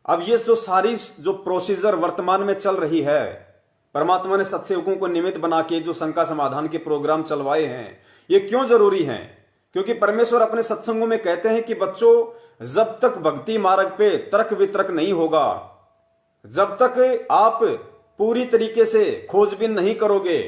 अब ये जो सारी जो प्रोसीजर वर्तमान में चल रही है, परमात्मा ने सत्सेवकों को निमित्त बना के जो शंका समाधान के प्रोग्राम चलवाए हैं, ये क्यों जरूरी हैं? क्योंकि परमेश्वर अपने सत्संगों में कहते हैं कि बच्चों, जब तक भक्ति मार्ग पे तर्क वितर्क नहीं होगा, जब तक आप पूरी तरीके से खोजबीन नहीं करोगे,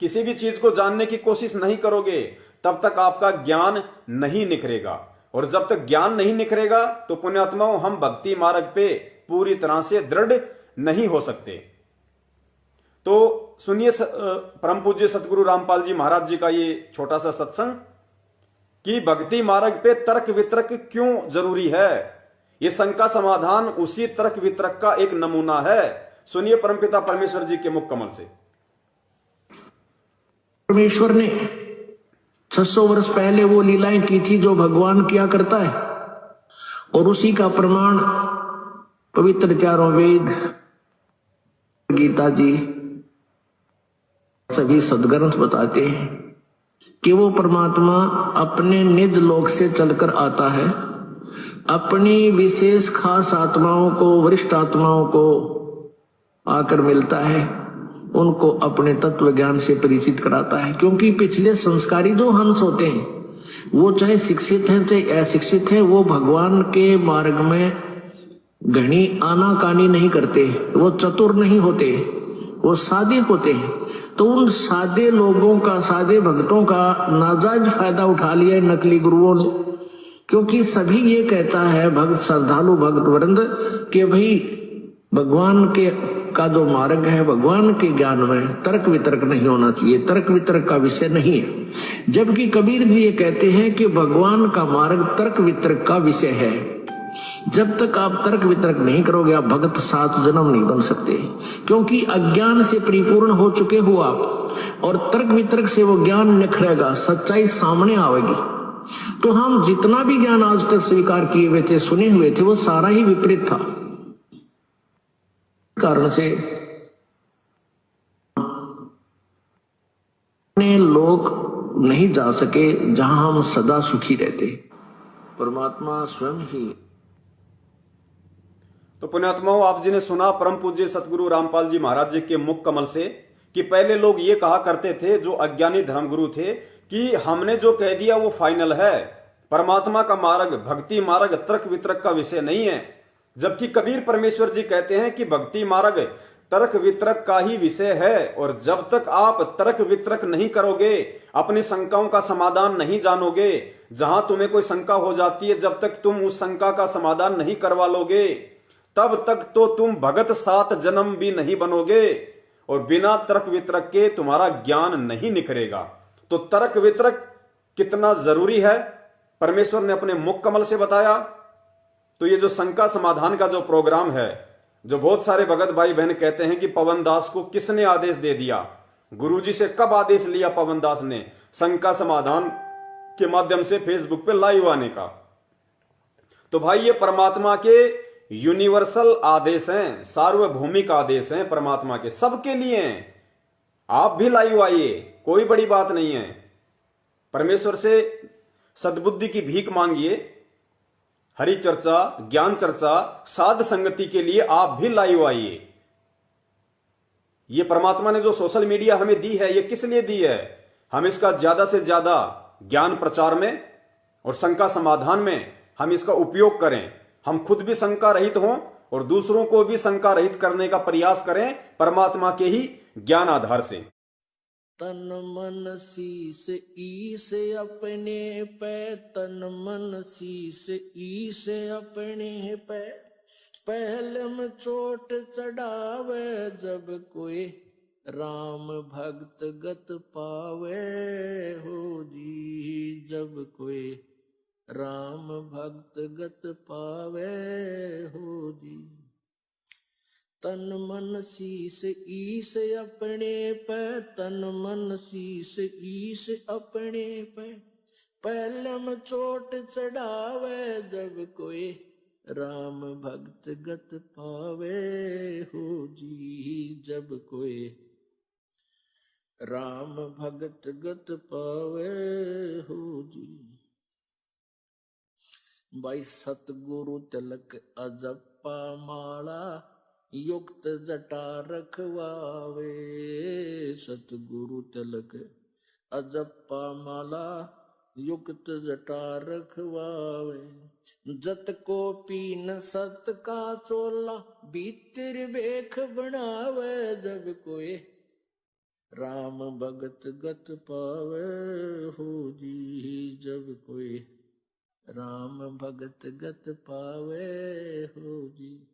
किसी भी चीज को जानने की कोशिश नहीं करोगे, तब तक आपका ज्ञान नहीं निखरेगा। और जब तक ज्ञान नहीं निखरेगा तो पुण्यात्माओं, हम भक्ति मार्ग पे पूरी तरह से दृढ़ नहीं हो सकते। तो सुनिए परम पूज्य सतगुरु रामपाल जी महाराज जी का ये छोटा सा सत्संग कि भक्ति मार्ग पे तर्क वितर्क क्यों जरूरी है। ये शंका समाधान उसी तर्क वितर्क का एक नमूना है। सुनिए परमपिता परमेश्वर जी के मुख कमल से। परमेश्वर ने 600 वर्ष पहले वो लीलाएं की थी जो भगवान किया करता है, और उसी का प्रमाण पवित्र चारों वेद, गीता जी, सभी सदग्रंथ बताते हैं कि वो परमात्मा अपने निज लोक से चलकर आता है, अपनी विशेष खास आत्माओं को, वरिष्ठ आत्माओं को आकर मिलता है, उनको अपने तत्व ज्ञान से परिचित कराता है। क्योंकि पिछले संस्कारी जो हंस होते हैं, वो चाहे शिक्षित हैं चाहे अशिक्षित हैं, वो भगवान के मार्ग में घनी आनाकानी नहीं करते, वो चतुर नहीं होते, वो सादे होते हैं। तो उन सादे लोगों का, सादे भक्तों का नाजायज फायदा उठा लिया नकली गुरुओं ने। क्योंकि सभी ये कहता है भक्त, श्रद्धालु भक्त वृंद, कि भाई भगवान के का जो मार्ग है, भगवान के ज्ञान में तर्क वितर्क नहीं होना चाहिए, तर्क वितर्क का विषय नहीं है। जबकि कबीर जी ये कहते हैं कि भगवान का मार्ग तर्क वितर्क का विषय है। जब तक आप तर्क वितर्क नहीं करोगे, आप भगत 7 जन्म नहीं बन सकते। क्योंकि अज्ञान से परिपूर्ण हो चुके हो आप, और तर्क वितर्क से वो ज्ञान निखरेगा, सच्चाई सामने आएगी। तो हम जितना भी ज्ञान आज तक स्वीकार किए हुए थे, सुने हुए थे, वो सारा ही विपरीत था। कारण से लोग नहीं जा सके जहां हम सदा सुखी रहते। परमात्मा स्वयं ही। तो पुण्यात्माओं, आप जी ने सुना परम पूज्य सतगुरु रामपाल जी महाराज जी के मुख कमल से कि पहले लोग ये कहा करते थे, जो अज्ञानी धर्मगुरु थे, कि हमने जो कह दिया वो फाइनल है, परमात्मा का मार्ग, भक्ति मार्ग तर्क वितर्क का विषय नहीं है। जबकि कबीर परमेश्वर जी कहते हैं कि भक्ति मार्ग तर्क वितर्क का ही विषय है, और जब तक आप तर्क वितर्क नहीं करोगे, अपनी शंकाओं का समाधान नहीं जानोगे, जहां तुम्हें कोई शंका हो जाती है, जब तक तुम उस शंका का समाधान नहीं करवा लोगे, तब तक तो तुम भगत 7 जन्म भी नहीं बनोगे, और बिना तर्क वितर्क के तुम्हारा ज्ञान नहीं निखरेगा। तो तर्क वितर्क कितना जरूरी है, परमेश्वर ने अपने मुख कमल से बताया। तो ये जो शंका समाधान का जो प्रोग्राम है, जो बहुत सारे भगत भाई बहन कहते हैं कि पवन दास को किसने आदेश दे दिया, गुरुजी से कब आदेश लिया पवन दास ने शंका समाधान के माध्यम से फेसबुक पे लाइव आने का। तो भाई ये परमात्मा के यूनिवर्सल आदेश हैं, सार्वभौमिक आदेश हैं परमात्मा के, सबके लिए हैं। आप भी लाइव आइए, कोई बड़ी बात नहीं है। परमेश्वर से सद्बुद्धि की भीख मांगिए, हरि चर्चा, ज्ञान चर्चा, साध संगति के लिए आप भी लाइव आइए। ये परमात्मा ने जो सोशल मीडिया हमें दी है, ये किस लिए दी है? हम इसका ज्यादा से ज्यादा ज्ञान प्रचार में और शंका समाधान में हम इसका उपयोग करें। हम खुद भी शंका रहित हों और दूसरों को भी शंका रहित करने का प्रयास करें परमात्मा के ही ज्ञान आधार से। तन मन शीस ईस अपने पे, तन मन शीस ईस अपने पे, पहले में चोट चढ़ावे जब कोई राम भक्त गत पावे हो जी, जब कोई राम भक्त गत पावे हो जी। तन मन शीस ईस अपने पे, तन मन शीस ईस अपने पे, पहले में चोट चढ़ावे जब कोई राम भक्त गत पावे हो जी, जब कोई राम भक्त गत पावे हो जी। भाई सतगुरु तिलक अजप्पा माला युक्त जटा रखवावे। सतगुरु तिलक अजप्पा माला युक्त जटा रखवावे। जत को पीन सत का चोला भीतर बेख बनावे। जब कोई राम भगत गत पावे हो जी। जब कोई राम भगत गत पावे हो जी।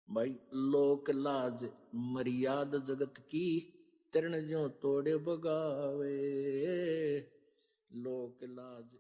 भाई लोक लाज मर्याद जगत की तरण जो तोड़े बगावे। लोक लाज